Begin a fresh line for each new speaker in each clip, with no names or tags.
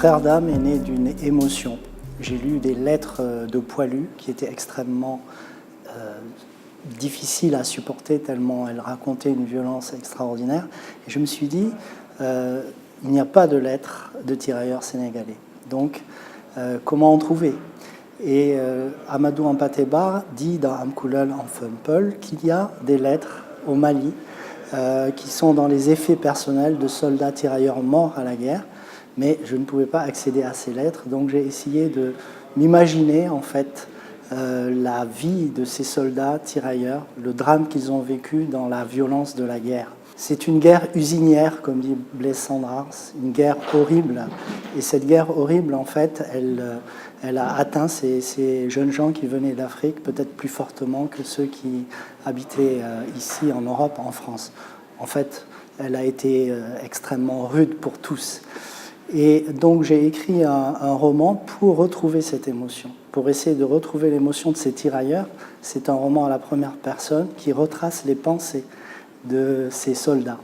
Frères d'âme est né d'une émotion. J'ai lu des lettres de Poilu qui étaient extrêmement difficiles à supporter tellement elles racontaient une violence extraordinaire. Et je me suis dit, il n'y a pas de lettres de tirailleurs sénégalais. Donc, comment en trouver? Et Amadou Hampâté-Bâ dit dans Amkoulal en Fumpel qu'il y a des lettres au Mali qui sont dans les effets personnels de soldats tirailleurs morts à la guerre, mais je ne pouvais pas accéder à ces lettres, donc j'ai essayé de m'imaginer en fait la vie de ces soldats tirailleurs, le drame qu'ils ont vécu dans la violence de la guerre. C'est une guerre usinière, comme dit Blaise Cendrars, une guerre horrible. Et cette guerre horrible, en fait, elle a atteint ces jeunes gens qui venaient d'Afrique peut-être plus fortement que ceux qui habitaient ici en Europe, en France. En fait, elle a été extrêmement rude pour tous. Et donc j'ai écrit un roman pour retrouver cette émotion, pour essayer de retrouver l'émotion de ces tirailleurs. C'est un roman à la première personne qui retrace les pensées de ces soldats.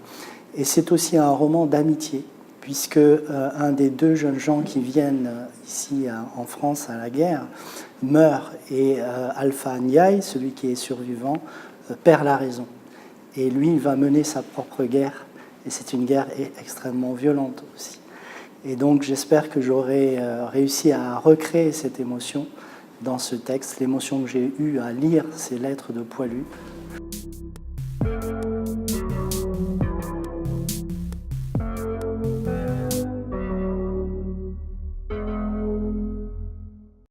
Et c'est aussi un roman d'amitié, puisque un des deux jeunes gens qui viennent ici en France à la guerre meurt et Alpha Ndiaye, celui qui est survivant, perd la raison. Et lui, il va mener sa propre guerre, et c'est une guerre extrêmement violente aussi. Et donc j'espère que j'aurai réussi à recréer cette émotion dans ce texte, l'émotion que j'ai eue à lire ces lettres de Poilu,